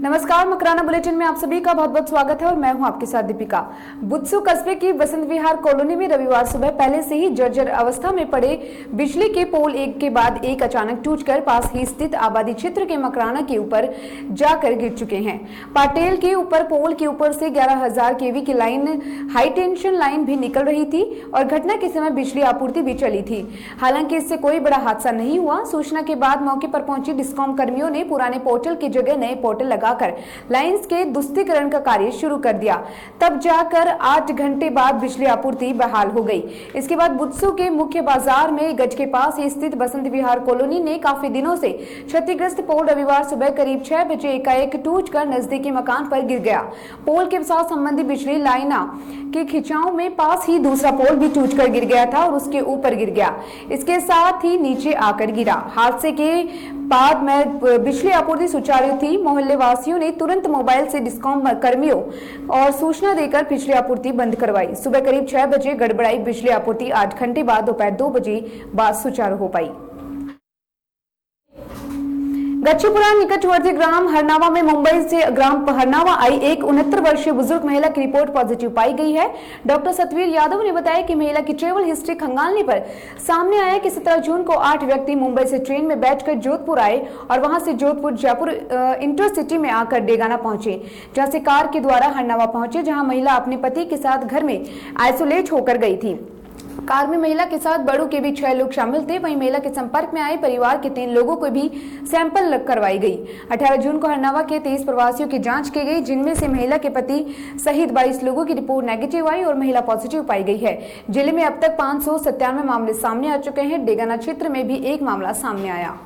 नमस्कार, मकराना बुलेटिन में आप सभी का बहुत बहुत स्वागत है और मैं हूं आपके साथ दीपिका। बुत्सु कस्बे की बसंत विहार कॉलोनी में रविवार सुबह पहले से ही जर्जर अवस्था में पड़े बिजली के पोल एक के बाद एक अचानक टूटकर पास ही स्थित आबादी क्षेत्र के मकराना के ऊपर जाकर गिर चुके हैं। पाटेल के ऊपर पोल के ऊपर से 11,000 केवी की लाइन हाई टेंशन लाइन भी निकल रही थी और घटना के समय बिजली आपूर्ति भी चली थी। हालांकि इससे कोई बड़ा हादसा नहीं हुआ। सूचना के बाद मौके पर पहुंची डिस्कॉम कर्मियों ने पुराने पोर्टल की जगह नए पोर्टल लगाकर लाइंस के दुरुस्तीकरण का कार्य शुरू कर दिया। तब जाकर 8 घंटे बाद बिजली आपूर्ति बहाल हो गई। इसके बाद बुत्सु के मुख्य बाजार में गज के पास स्थित बसंत विहार कॉलोनी ने काफी दिनों से क्षतिग्रस्त पोल रविवार सुबह करीब 6 बजे एकाएक टूटकर नजदीकी मकान पर गिर गया। पोल के साथ संबंधित बिजली लाइना के खिंचाव में पास ही दूसरा पोल भी टूटकर गिर गया था और उसके ऊपर गिर गया। इसके साथ ही नीचे आकर गिरा। हादसे के बाद में बिजली आपूर्ति सुचारू थी। मोहल्ले वासियों ने तुरंत मोबाइल से डिस्कॉम कर्मियों और सूचना देकर बिजली आपूर्ति बंद करवाई। सुबह करीब 6 बजे गड़बड़ाई बिजली आपूर्ति 8 घंटे बाद दोपहर 2 बजे बाद सुचारू हो पाई। गच्छीपुरा निकटवर्ती ग्राम हरनावा में मुंबई से ग्राम हरनावा आई एक 69 वर्षीय बुजुर्ग महिला की रिपोर्ट पॉजिटिव पाई गई है। डॉक्टर सतवीर यादव ने बताया कि महिला की ट्रेवल हिस्ट्री खंगालने पर सामने आया कि 17 जून को 8 व्यक्ति मुंबई से ट्रेन में बैठकर जोधपुर आए और वहां से जोधपुर जयपुर इंटरसिटी में आकर डेगाना पहुंचे, जहां से कार के द्वारा हरनावा पहुंचे, जहां महिला अपने पति के साथ घर में आइसोलेट होकर गई थी। कार में महिला के साथ बड़ों के भी 6 लोग शामिल थे। वहीं महिला के संपर्क में आए परिवार के 3 लोगों को भी सैंपल करवाई गई। 18 जून को हरनावा के 23 प्रवासियों की जांच की गई, जिनमें से महिला के पति सहित 22 लोगों की रिपोर्ट नेगेटिव आई और महिला पॉजिटिव पाई गई है। जिले में अब तक 597 मामले सामने आ चुके हैं। डेगाना क्षेत्र में भी एक मामला सामने आया।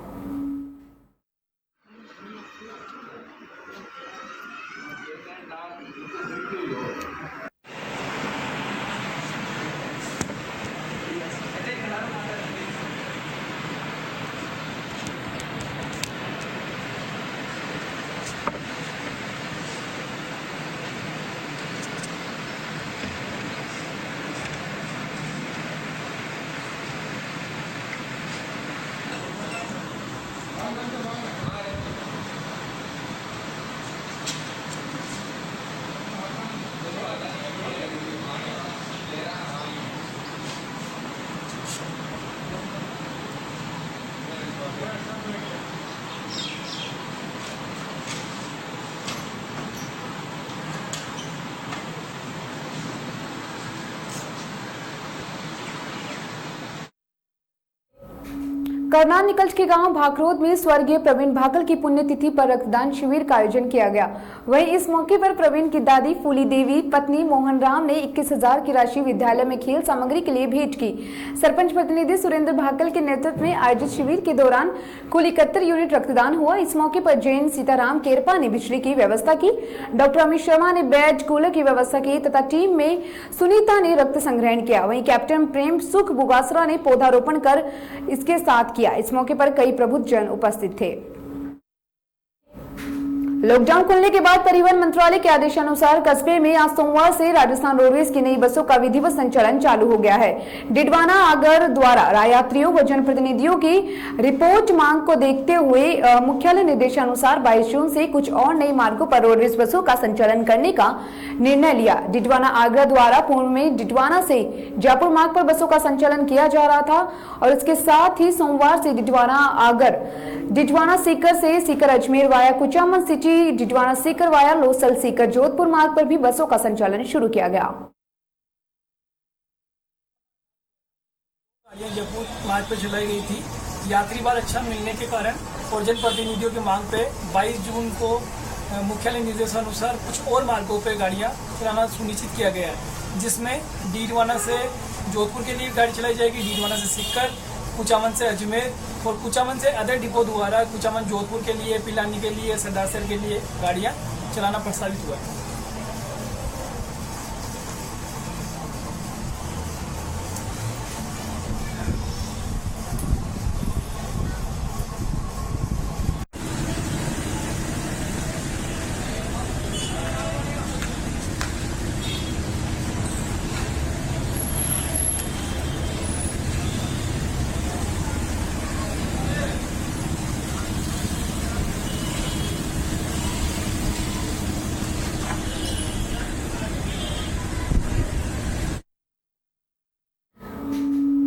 करनाल निकट के गांव भाकरोद में स्वर्गीय प्रवीण भाकल की पुण्यतिथि पर रक्तदान शिविर का आयोजन किया गया। वहीं इस मौके पर प्रवीण की दादी फूली देवी पत्नी मोहन राम ने 21,000 की राशि विद्यालय में खेल सामग्री के लिए भेंट की। सरपंच प्रतिनिधि सुरेंद्र भाकल के नेतृत्व में आयोजित शिविर के दौरान कुल 71 यूनिट रक्तदान हुआ। इस मौके पर जैन सीताराम केरपा ने बिजली की व्यवस्था की, डॉक्टर अमित शर्मा ने बेड कूलर की व्यवस्था की तथा टीम में सुनीता ने रक्त संग्रहण किया। वहीं कैप्टन प्रेम सुख बुगासरा ने पौधारोपण कर इसके साथ किया। इस मौके पर कई प्रबुद्ध जन उपस्थित थे। लॉकडाउन खुलने के बाद परिवहन मंत्रालय के आदेशानुसार कस्बे में आज सोमवार से राजस्थान रोडवेज की नई बसों का विधिवत संचालन चालू हो गया है। डिडवाना आगर द्वारा यात्रियों व जनप्रतिनिधियों की रिपोर्ट मांग को देखते हुए मुख्यालय निर्देशानुसार 22 जून से कुछ और नए मार्गों पर रोडवेज बसों का संचालन करने का निर्णय लिया। डिडवाना आगरा द्वारा पूर्व में डिडवाना से जयपुर मार्ग पर बसों का संचालन किया जा रहा था और इसके साथ ही सोमवार से डिडवाना आगर, डिडवाना सीकर से Sikar Ajmer via Kuchaman city, Didwana Sikar via Losal Sikar Jodhpur मार्ग पर भी बसों का संचालन शुरू किया गया। जयपुर मार्ग पर चलाई गई थी। यात्री बार अच्छा मिलने के कारण और जनप्रतिनिधियों की मांग पे 22 जून को मुख्यालय निर्देशानुसार कुछ और मार्गों पे गाड़ियां चलाना सुनिश्चित किया गया है, जिसमें डीडवाना से जोधपुर के लिए गाड़ी चलाई जाएगी, डीडवाना से सीकर, कुचामन से अजमेर और कुचामन से अदर डिपो द्वारा कुचामन जोधपुर के लिए, पिलानी के लिए, सरदारसर के लिए गाड़ियां चलाना प्रस्तावित हुआ है।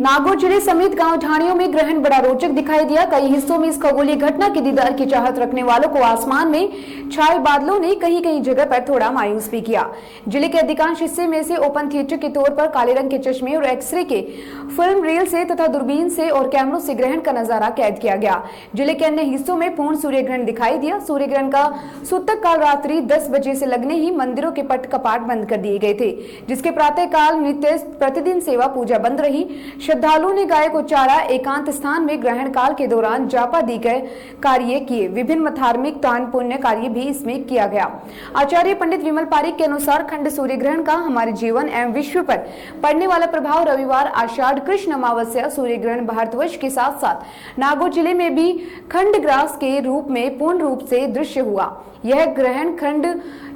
नागौर जिले समेत गांव ढाणियों में ग्रहण बड़ा रोचक दिखाई दिया। कई हिस्सों में इस खगोलीय घटना के दीदार की चाहत रखने वालों को आसमान में छाए बादलों ने कहीं कहीं जगह पर थोड़ा मायूस भी किया। जिले के अधिकांश हिस्से में से ओपन थिएटर के तौर पर काले रंग के चश्मे और एक्सरे के फिल्म रील से तथा दूरबीन से और कैमरों से ग्रहण का नजारा कैद किया गया। जिले के अन्य हिस्सों में पूर्ण सूर्य ग्रहण दिखाई दिया। सूर्य ग्रहण का सूतक काल रात्रि 10 बजे से लगने ही मंदिरों के पट कपाट बंद कर दिए गए थे, जिसके प्रातः काल नित्य प्रतिदिन सेवा पूजा बंद रही। श्रद्धालुओं ने गाय को चारा, एकांत स्थान में ग्रहण काल के दौरान जापा दी गए कार्य किए। विभिन्न धार्मिक दान पुण्य कार्य भी इसमें किया गया। आचार्य पंडित विमल पारिक के अनुसार खंड सूर्य ग्रहण का हमारे जीवन एवं विश्व पर पड़ने वाला प्रभाव रविवार आषाढ़ कृष्ण अमावस्या सूर्य ग्रहण भारतवर्ष के साथ साथ नागौर जिले में भी खंडग्रास के रूप में पूर्ण रूप से दृश्य हुआ। यह ग्रहण खंड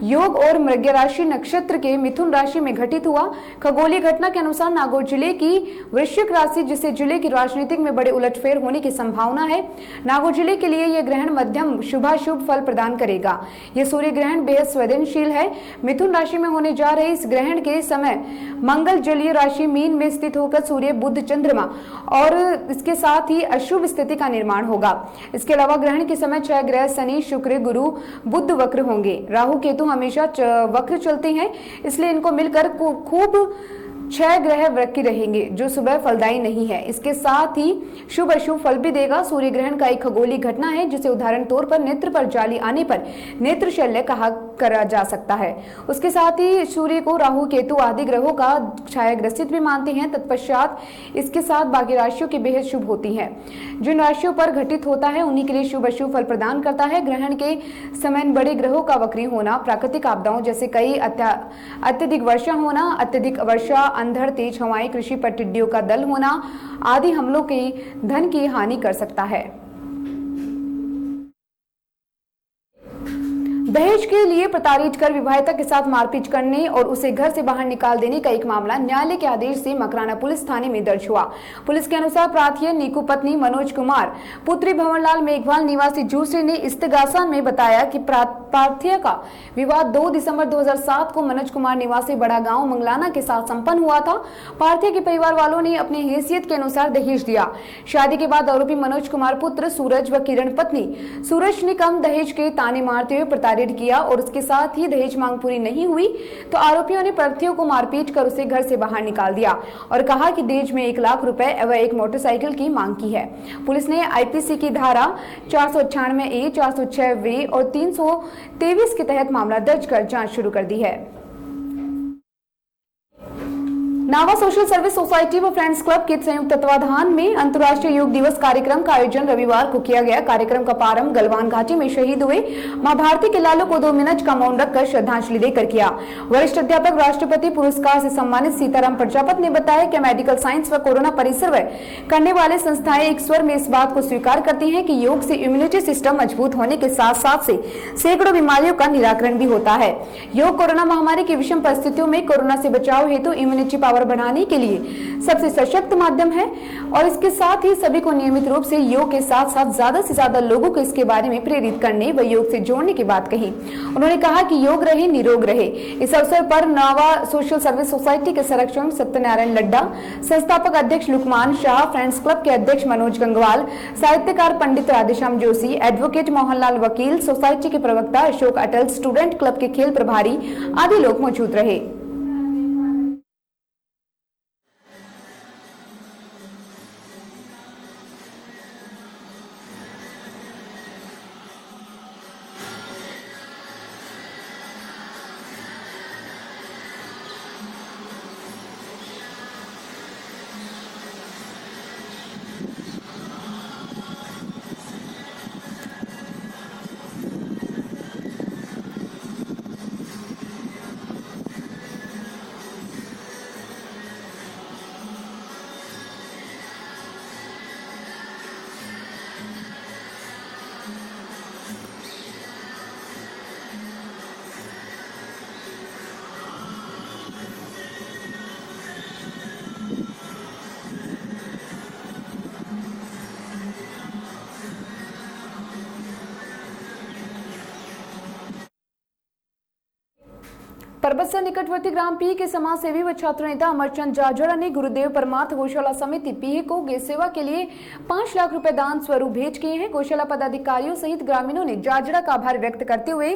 योग और मृग राशि नक्षत्र के मिथुन राशि में घटित हुआ। खगोलीय घटना के अनुसार नागौर जिले की वृश्चिक राशि, जिससे जिले की राजनीतिक में बड़े उलटफेर होने की संभावना है। नागौर जिले के लिए यह ग्रहण मध्यम शुभाशुभ फल प्रदान करेगा। यह सूर्य ग्रहण बेहद संवेदनशील है। मिथुन राशि में होने जा रहे इस ग्रहण के समय मंगल जलीय राशि मीन में स्थित होकर सूर्य बुध चंद्रमा और इसके साथ ही अशुभ स्थिति का निर्माण होगा। इसके अलावा ग्रहण के समय 6 ग्रह शनि, शुक्र, गुरु, बुध वक्र होंगे। राहु केतु हमेशा वक्र चलते हैं, इसलिए इनको मिलकर खूब 6 ग्रह वक्री रहेंगे, जो सुबह फलदायी नहीं है। इसके साथ ही शुभ अशुभ फल भी देगा। सूर्य ग्रहण का एक खगोलीय घटना है, जिसे उदाहरण तौर पर नेत्र पर जाली आने पर नेत्र शल्य करा जा सकता है। उसके साथ ही सूर्य को राहु केतु आदि ग्रहों का छायाग्रसित भी मानते हैं। तत्पश्चात इसके साथ बाकी राशियों की बेहद शुभ होती है। जिन राशियों पर घटित होता है उन्हीं के लिए शुभ अशुभ फल प्रदान करता है। ग्रहण के समय बड़े ग्रहों का वक्री होना, प्राकृतिक आपदाओं जैसे कई अत्यधिक वर्षा होना, अत्यधिक वर्षा, अंधड़, तेज हवाएं, कृषि पर टिड्डियों का दल होना आदि हमलों के धन की हानि कर सकता है। दहेज के लिए प्रताड़ित कर विवाहिता के साथ मारपीट करने और उसे घर से बाहर निकाल देने का एक मामला न्यायालय के आदेश से मकराना पुलिस थाने में दर्ज हुआ। पुलिस के अनुसार प्रार्थी नीकू पत्नी मनोज कुमार पुत्री भंवरलाल मेघवाल निवासी जूसरी ने इस्तगासा में बताया कि प्रार्थी का विवाह 2 दिसंबर 2007 को मनोज कुमार निवासी बड़ा गांव मंगलाना के साथ संपन्न हुआ था। प्रार्थी के परिवार वालों ने अपनी हैसियत के अनुसार दहेज दिया। शादी के बाद आरोपी मनोज कुमार पुत्र सूरज व किरण पत्नी सूरज ने कम दहेज के ताने मारते हुए प्रताड़ित किया और उसके साथ ही दहेज मांग पूरी नहीं हुई तो आरोपियों ने प्रार्थियों को मारपीट कर उसे घर से बाहर निकाल दिया और कहा कि दहेज में 1 लाख रुपए व एक मोटरसाइकिल की मांग की है। पुलिस ने आईपीसी की धारा 498A, 406W और 323 के तहत मामला दर्ज कर जांच शुरू कर दी है। नावा सोशल सर्विस सोसाइटी व फ्रेंड्स क्लब के संयुक्त तत्वाधान में अंतर्राष्ट्रीय योग दिवस कार्यक्रम का आयोजन रविवार को किया गया। कार्यक्रम का प्रारंभ गलवान घाटी में शहीद हुए मां भारती के लालों को 2 मिनट का मौन रखकर श्रद्धांजलि देकर किया। वरिष्ठ अध्यापक राष्ट्रपति पुरस्कार से सम्मानित सीताराम प्रजापत ने बताया कि मेडिकल साइंस व कोरोना परिसर करने वाले संस्थाएं एक स्वर में इस बात को स्वीकार करती हैं कि योग से इम्यूनिटी सिस्टम मजबूत होने के साथ साथ से सैकड़ों बीमारियों का निराकरण भी होता है। योग कोरोना महामारी की विषम परिस्थितियों में कोरोना से बचाव हेतु इम्यूनिटी पावर बढ़ाने के लिए सबसे सशक्त माध्यम है और इसके साथ ही सभी को नियमित रूप से योग के साथ साथ ज्यादा से ज्यादा लोगों को इसके बारे में प्रेरित करने व योग से जोड़ने की बात कही। उन्होंने कहा कि योग रहे निरोग रहे। इस अवसर पर नावा सोशल सर्विस सोसाइटी के संरक्षक सत्यनारायण लड्डा, संस्थापक अध्यक्ष लुकमान शाह, फ्रेंड्स क्लब के अध्यक्ष मनोज गंगवाल, साहित्यकार पंडित राधेश्याम जोशी, एडवोकेट मोहनलाल वकील, सोसाइटी के प्रवक्ता अशोक अटल, स्टूडेंट क्लब के खेल प्रभारी आदि लोग मौजूद रहे। परबत्सा निकटवर्ती ग्राम पीह के समाज सेवी व छात्र नेता अमरचंद जाजड़ा ने गुरुदेव परमार्थ गौशाला समिति पीह को गौ सेवा के लिए 5 लाख रुपए दान स्वरूप भेज किए हैं। गौशाला पदाधिकारियों सहित ग्रामीणों ने जाजड़ा का आभार व्यक्त करते हुए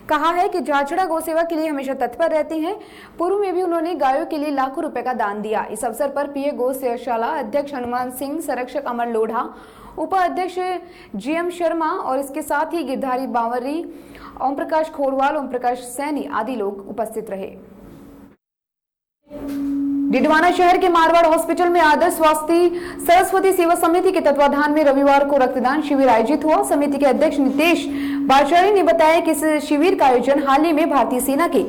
कहा है कि जाजड़ा गौ सेवा के लिए हमेशा तत्पर रहते हैं। पूर्व में भी उन्होंने गायों के लिए लाखों रुपए का दान दिया। इस अवसर पर पीह गौशाला अध्यक्ष हनुमान सिंह, संरक्षक अमर लोढ़ा, उपाध्यक्ष जीएम शर्मा और इसके साथ ही गिरधारी बावरी, ओम प्रकाश खोरवाल, ओम प्रकाश सैनी आदि लोग उपस्थित रहे। डिडवाना शहर के मारवाड़ हॉस्पिटल में आदर्श स्वास्थ्य सरस्वती सेवा समिति के तत्वाधान में रविवार को रक्तदान शिविर आयोजित हुआ। समिति के अध्यक्ष नितेश बाचारी ने बताया कि इस शिविर का आयोजन हाल ही में भारतीय सेना के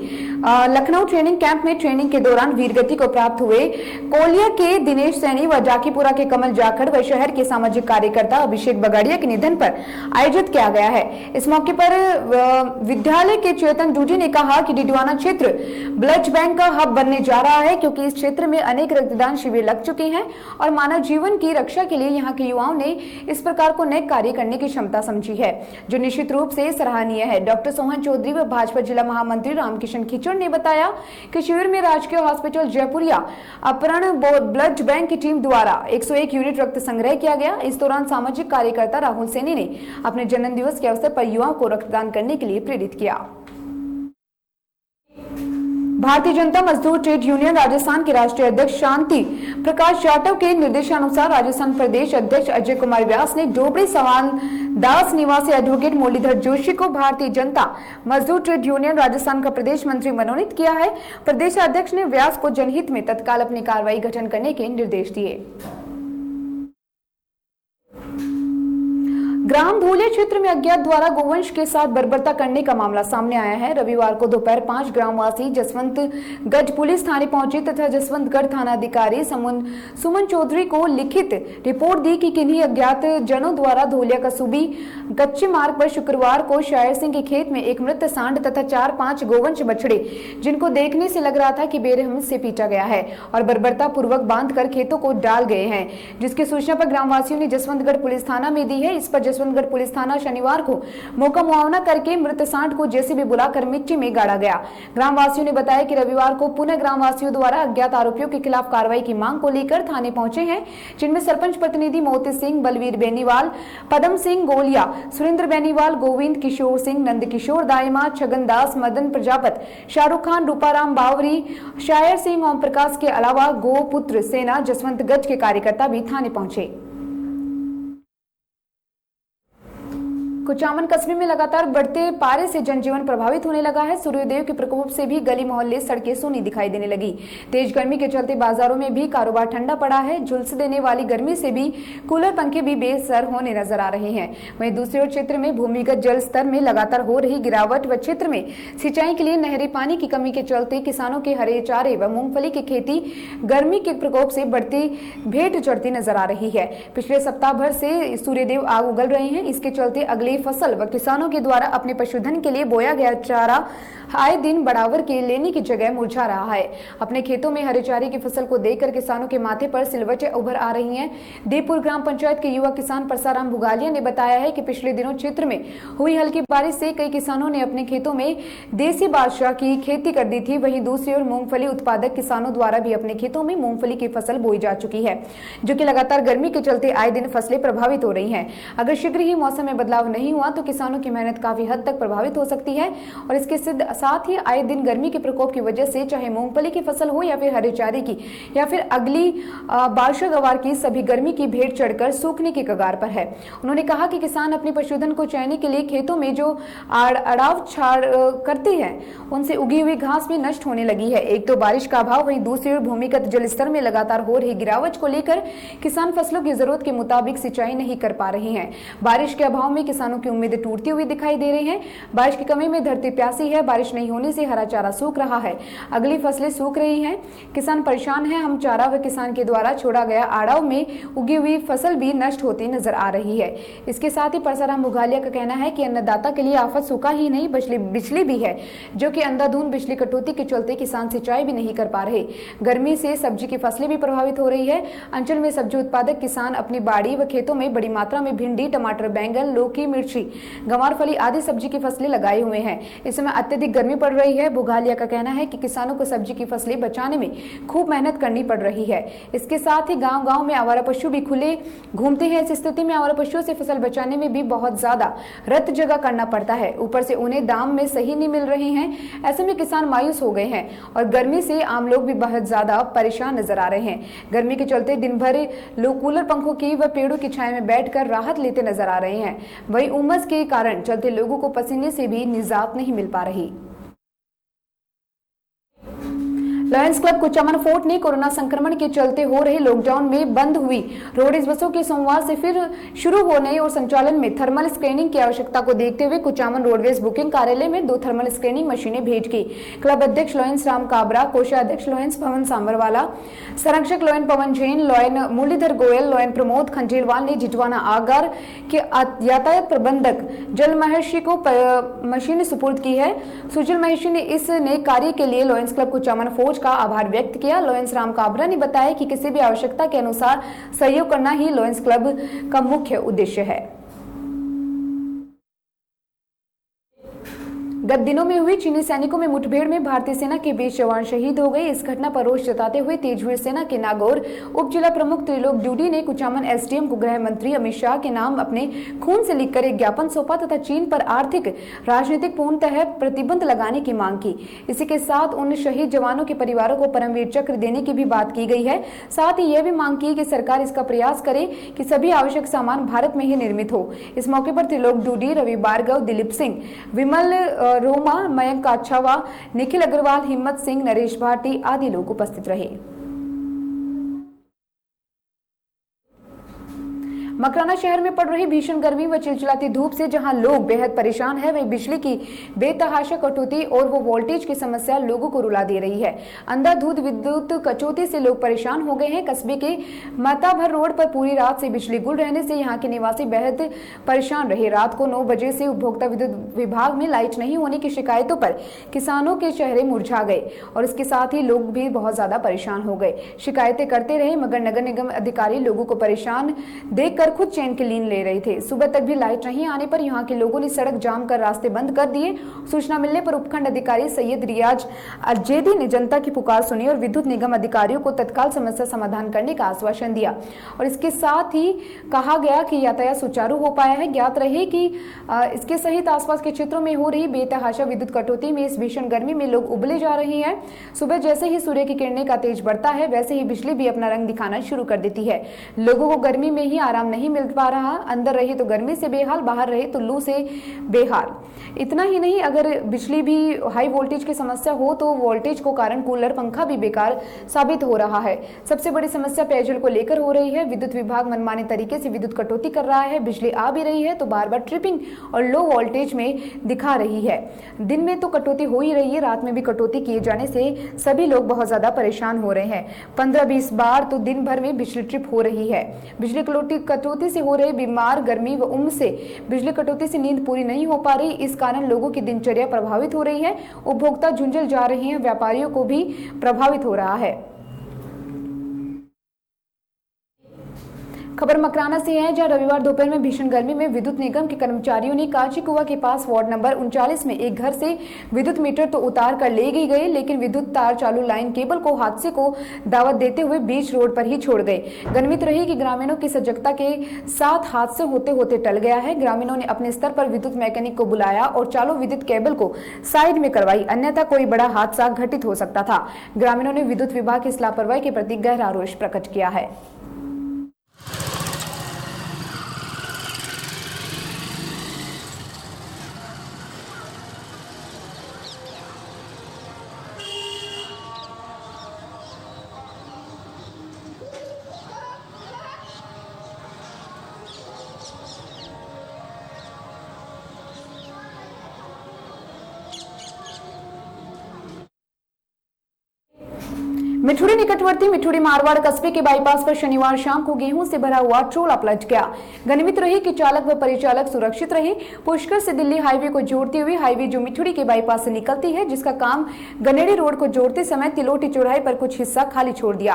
लखनऊ ट्रेनिंग कैंप में ट्रेनिंग के दौरान वीरगति को प्राप्त हुए कोलिया के दिनेश सैनी व जाकीपुरा के कमल जाखड़ व शहर के सामाजिक कार्यकर्ता अभिषेक बगाड़िया के निधन पर आयोजित किया गया है। इस मौके पर विद्यालय के चेतन डूडी ने कहा कि डिडवाना क्षेत्र ब्लड बैंक का हब बनने जा रहा है, क्योंकि इस क्षेत्र में अनेक रक्तदान शिविर लग चुके हैं और मानव जीवन की रक्षा के लिए यहाँ के युवाओं ने इस प्रकार को नए कार्य करने की क्षमता समझी है, जो निश्चित रूप से सराहनीय है। डॉक्टर सोहन चौधरी व भाजपा जिला महामंत्री रामकिशन खिचड़ ने बताया कि शिविर में राजकीय हॉस्पिटल जयपुरिया अपरण ब्लड बैंक की टीम द्वारा 101 यूनिट रक्त संग्रह किया गया। इस दौरान सामाजिक कार्यकर्ता राहुल सैनी ने अपने जन्मदिवस के अवसर पर युवाओं को रक्तदान करने के लिए प्रेरित किया। भारतीय जनता मजदूर ट्रेड यूनियन राजस्थान के राष्ट्रीय अध्यक्ष शांति प्रकाश जाटव के निर्देशानुसार राजस्थान प्रदेश अध्यक्ष अजय कुमार व्यास ने डोबड़ी सवान दास निवासी एडवोकेट मुरलीधर जोशी को भारतीय जनता मजदूर ट्रेड यूनियन राजस्थान का प्रदेश मंत्री मनोनीत किया है। प्रदेश अध्यक्ष ने व्यास को जनहित में तत्काल अपनी कार्रवाई गठन करने के निर्देश दिए। ग्राम धूलिया क्षेत्र में अज्ञात द्वारा गोवंश के साथ बर्बरता करने का मामला सामने आया है। रविवार को दोपहर 5 ग्रामवासी जसवंतगढ़ पुलिस थाने पहुंचे तथा जसवंतगढ़ थानाधिकारी सुमन चौधरी को लिखित रिपोर्ट दी कि किन्हीं अज्ञात जनों द्वारा धूलिया कसूबी कच्चे मार्ग पर शुक्रवार को शायर सिंह के खेत में एक मृत सांड तथा 4-5 गोवंश बछड़े, जिनको देखने से लग रहा था कि बेरहमी से पीटा गया है और बर्बरता पूर्वक बांधकर खेतों को डाल गए हैं, जिसकी सूचना पर ग्रामवासियों ने जसवंतगढ़ पुलिस थाना में दी है। इस पर जसवंतगढ़ पुलिस थाना शनिवार को मौका मुआवना करके मृत सांड को जेसीबी बुलाकर मिट्टी में गाड़ा गया। ग्रामवासियों ने बताया कि रविवार को पुनः ग्रामवासियों द्वारा अज्ञात आरोपियों के खिलाफ कार्रवाई की मांग को लेकर थाने पहुंचे हैं, जिनमें सरपंच प्रतिनिधि मोती सिंह, बलवीर बेनीवाल, पदम सिंह गोलिया, सुरेंद्र बेनीवाल, गोविंद किशोर सिंह, नंद किशोर दाइमा, छगन दास, मदन प्रजापत, शाहरुख खान, रूपाराम बावरी, शायर सिंह, ओम प्रकाश के अलावा गोपुत्र सेना जसवंतगढ़ के कार्यकर्ता भी थाने पहुंचे। कुचामन कस्बे में लगातार बढ़ते पारे से जनजीवन प्रभावित होने लगा है। सूर्यदेव के प्रकोप से भी गली मोहल्ले सड़कें सूनी दिखाई देने लगी। तेज गर्मी के चलते बाजारों में भी कारोबार ठंडा पड़ा है। झुलस देने वाली गर्मी से भी कूलर पंखे भी बेसर होने नजर आ रहे हैं। वहीं दूसरी ओर क्षेत्र में भूमिगत जल स्तर में लगातार हो रही गिरावट व क्षेत्र में सिंचाई के लिए नहरी पानी की कमी के चलते किसानों के हरे चारे व मूंगफली की खेती गर्मी के प्रकोप से बढ़ती भेंट चढ़ती नजर आ रही है। पिछले सप्ताह भर से सूर्यदेव आग उगल रहे हैं। इसके चलते अगली फसल व किसानों के द्वारा अपने पशुधन के लिए बोया गया चारा आए दिन बराबर के लेने की जगह मुरझा रहा है। अपने खेतों में हरे चारे की फसल को देखकर किसानों के माथे पर सिलवटें उभर आ रही हैं। देवपुर ग्राम पंचायत के युवा किसान परसाराम भुगालिया ने बताया है कि पिछले दिनों क्षेत्र में हुई हल्की बारिश से कई किसानों ने अपने खेतों में देसी बादशाह की खेती कर दी थी। वहीं दूसरी ओर मूंगफली उत्पादक किसानों द्वारा भी अपने खेतों में मूंगफली की फसल बोई जा चुकी है, जो कि लगातार गर्मी के चलते आए दिन फसलें प्रभावित हो रही हैं। अगर शीघ्र ही मौसम में बदलाव नहीं हुआ तो किसानों की मेहनत काफी हद तक प्रभावित हो सकती है। और इसके साथ ही आए दिन गर्मी के प्रकोप की वजह से चाहे मूंगफली की फसल हो या फिर हरे चारे की या फिर अगली बादशाह गवार की, सभी गर्मी की भेंट चढ़कर सूखने की कगार पर है। उन्होंने कहा कि किसान अपने पशुधन को चराने के लिए खेतों में जो अड़ाव छाड़ करते हैं उनसे उगी हुई घास भी नष्ट होने लगी है। एक तो बारिश का अभाव, वहीं दूसरी ओर भूमिगत जल स्तर में लगातार हो रही गिरावट को लेकर किसान फसलों की जरूरत के मुताबिक सिंचाई नहीं कर पा रहे हैं। बारिश के अभाव में किसानों की उम्मीदें टूटती हुई दिखाई दे रही हैं। बारिश की कमी में धरती प्यासी है। बारिश नहीं होने से हरा चारा सूख रहा है, अगली फसलें सूख रही हैं, किसान परेशान है। हम चारा व किसान के द्वारा छोड़ा गया आड़ाव में उगी हुई फसल भी नष्ट होती नजर आ रही है। इसके साथ ही परसाराम भुगालिया का कहना है कि अन्नदाता के लिए आफत सूखा ही नहीं बिजली भी है, जो कि अंधाधुंध बिजली कटौती के चलते किसान सिंचाई भी नहीं कर पा रहे। गर्मी से सब्जी की फसलें भी प्रभावित हो रही है। अंचल में सब्जी उत्पादक किसान अपनी बाड़ी व खेतों में बड़ी मात्रा में भिंडी, टमाटर, बैंगन, लौकी, मिर्ची, गंवारफली आदि सब्जी की फसलें लगाए हुए हैं। इस समय अत्यधिक गर्मी पड़ रही है। बुघालिया का कहना है कि किसानों को सब्जी की फसलें बचाने में खूब मेहनत करनी पड़ रही है। इसके साथ ही गांव-गांव में आवारा पशु भी खुले घूमते हैं। इस स्थिति में आवारा पशुओं से फसल बचाने में भी बहुत ज्यादा रत जगह करना पड़ता है। ऊपर से उन्हें दाम में सही नहीं मिल रहे हैं। ऐसे में किसान मायूस हो गए हैं और गर्मी से आम लोग भी बहुत ज्यादा परेशान नजर आ रहे हैं। गर्मी के चलते दिन भर लोग कूलर, पंखों की व पेड़ों की छाया में बैठकर राहत लेते नजर आ रहे हैं। वहीं उमस के कारण चलते लोगों को पसीने से भी निजात नहीं मिल पा रही। लॉयंस क्लब कुचामन फोर्ट ने कोरोना संक्रमण के चलते हो रहे लॉकडाउन में बंद हुई रोडवेज बसों के सोमवार से फिर शुरू होने और संचालन में थर्मल स्क्रीनिंग की आवश्यकता को देखते हुए कुचामन रोडवेज बुकिंग कार्यालय में 2 थर्मल स्क्रीनिंग मशीनें भेज की। क्लब अध्यक्ष लॉयंस राम काबरा, कोषाध्यक्ष लॉयंस पवन सांबरवाला, संरक्षक लॉयन पवन जैन, लॉयन मुरलीधर गोयल, लॉयन प्रमोद खंडेलवाल ने जिटवाना आगार के यातायात प्रबंधक जल महर्षि को मशीन सुपुर्द की है। सुजल महर्षि ने इस नए कार्य के लिए लॉयंस क्लब कुचामन फोर्ट का आभार व्यक्त किया। लॉयंस राम काबरा ने बताया कि किसी भी आवश्यकता के अनुसार सहयोग करना ही लॉयंस क्लब का मुख्य उद्देश्य है। गत दिनों में हुई चीनी सैनिकों में मुठभेड़ में भारतीय सेना के 20 जवान शहीद हो गए। इस घटना पर रोष जताते हुए तेजवीर सेना के नागौर उप जिला प्रमुख त्रिलोक ड्यूडी ने कुचामन एसडीएम को गृह मंत्री अमित शाह के नाम अपने खून से लिखकर एक ज्ञापन सौंपा तथा चीन पर आर्थिक राजनीतिक पूर्णतः प्रतिबंध लगाने की मांग की। इसी के साथ उन शहीद जवानों के परिवारों को परमवीर चक्र देने की भी बात की गई है। साथ ही यह भी मांग की कि सरकार इसका प्रयास करे कि सभी आवश्यक सामान भारत में ही निर्मित हो। इस मौके पर त्रिलोक ड्यूडी, रवि भार्गव, दिलीप सिंह, विमल रोमा, मयंक काछावा, निखिल अग्रवाल, हिम्मत सिंह, नरेश भाटी आदि लोग उपस्थित रहे। मकराना शहर में पड़ रही भीषण गर्मी व चिलचिलाती धूप से जहां लोग बेहद परेशान है, वहीं बिजली की बेतहाशा कटौती और वो वोल्टेज की समस्या लोगों को रुला दे रही है। अंधाधुंध विद्युत कटौती से लोग परेशान हो गए हैं। कस्बे के माताभर रोड पर पूरी रात से बिजली गुल रहने से यहाँ के निवासी बेहद परेशान रहे। रात को 9 बजे से उपभोक्ता विद्युत विभाग में लाइट नहीं होने की शिकायतों पर किसानों के चेहरे मुरझा गए और इसके साथ ही लोग भी बहुत ज्यादा परेशान हो गए। शिकायतें करते रहे मगर नगर निगम अधिकारी लोगों को परेशान देखकर खुद चैन की नींद ले रहे थे। सुबह तक भी लाइट नहीं आने पर यहाँ के लोगों ने सड़क जाम कर रास्ते बंद कर दिए। सूचना मिलने पर उपखंड अधिकारी सैयद रियाज अजेदी ने जनता की पुकार सुनी और विद्युत निगम अधिकारियों को तत्काल समस्या समाधान करने का आश्वासन दिया और इसके साथ ही कहा गया कि यातायात सुचारू हो पाया है। ज्ञात रहे कि इसके सहित आसपास के क्षेत्रों में हो रही बेतहाशा विद्युत कटौती में इस भीषण गर्मी में लोग उबले जा रहे हैं। सुबह जैसे ही सूर्य की किरणें का तेज बढ़ता है वैसे ही बिजली भी अपना रंग दिखाना शुरू कर देती है। लोगों को गर्मी में ही आराम नहीं मिल पा रहा। अंदर रहे तो गर्मी से बेहाल, बाहर रहे तो लू से बेहाल। इतना ही नहीं, अगर बिजली भी हाई वोल्टेज की समस्या हो तो वोल्टेज को कारण कूलर, पंखा भी बेकार साबित हो रहा है। सबसे बड़ी समस्या पेयजल को लेकर हो रही है। विद्युत विभाग मनमाने तरीके से विद्युत कटौती कर रहा है। बिजली आ भी रही है तो बार बार ट्रिपिंग और लो वोल्टेज में दिखा रही है। दिन में तो कटौती हो ही रही है, रात में भी कटौती किए जाने से सभी लोग बहुत ज्यादा परेशान हो रहे हैं। 15-20 बार तो दिन भर में बिजली ट्रिप हो रही है। बिजली कटौती से हो रहे बीमार, गर्मी व उम्र से बिजली कटौती से नींद पूरी नहीं हो पा रही। इस कारण लोगों की दिनचर्या प्रभावित हो रही है। उपभोक्ता झुंझल जा रहे हैं, व्यापारियों को भी प्रभावित हो रहा है। खबर मकराना से है, जहां रविवार दोपहर में भीषण गर्मी में विद्युत निगम के कर्मचारियों ने काची कुआ के पास वार्ड नंबर 39 में एक घर से विद्युत मीटर तो उतार कर ले गए, लेकिन विद्युत तार चालू लाइन केबल को हादसे को दावत देते हुए बीच रोड पर ही छोड़ गए। गनमित रही कि ग्रामीणों की सजगता के साथ हादसे होते होते टल गया है। ग्रामीणों ने अपने स्तर पर विद्युत मैकेनिक को बुलाया और चालू विद्युत केबल को साइड में करवाई, अन्यथा कोई बड़ा हादसा घटित हो सकता था। ग्रामीणों ने विद्युत विभाग की इस लापरवाही के प्रति गहरा रोष प्रकट किया है। मिठुड़ी निकटवर्ती मिठुड़ी मारवाड़ कस्बे के बाईपास पर शनिवार शाम को गेहूं से भरा हुआ ट्रोला पलट गया। गनीमत रही कि चालक व परिचालक सुरक्षित रहे। पुष्कर से दिल्ली हाईवे को जोड़ती हुई हाईवे जो मिठुड़ी के बाईपास से निकलती है, जिसका काम गनेड़ी रोड को जोड़ते समय तिलोटी चौराहे पर कुछ हिस्सा खाली छोड़ दिया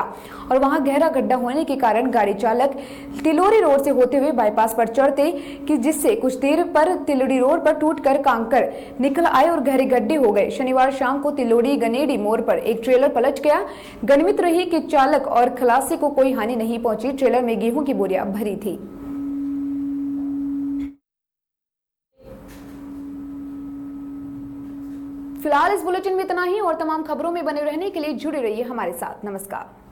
और वहां गहरा गड्ढा होने के कारण गाड़ी चालक तिलोरी रोड से होते हुए बाईपास पर चढ़ते कि जिससे कुछ देर पर तिलोरी रोड पर टूटकर कांकर निकल आए और गहरे गड्ढे हो गए। शनिवार शाम को तिलोड़ी गनेड़ी मोड़ पर एक ट्रेलर पलट गया। गनीमत रही कि चालक और खलासी को कोई हानि नहीं पहुंची। ट्रेलर में गेहूं की बोरियां भरी थी। फिलहाल इस बुलेटिन में इतना ही और तमाम खबरों में बने रहने के लिए जुड़े रहिए हमारे साथ। नमस्कार।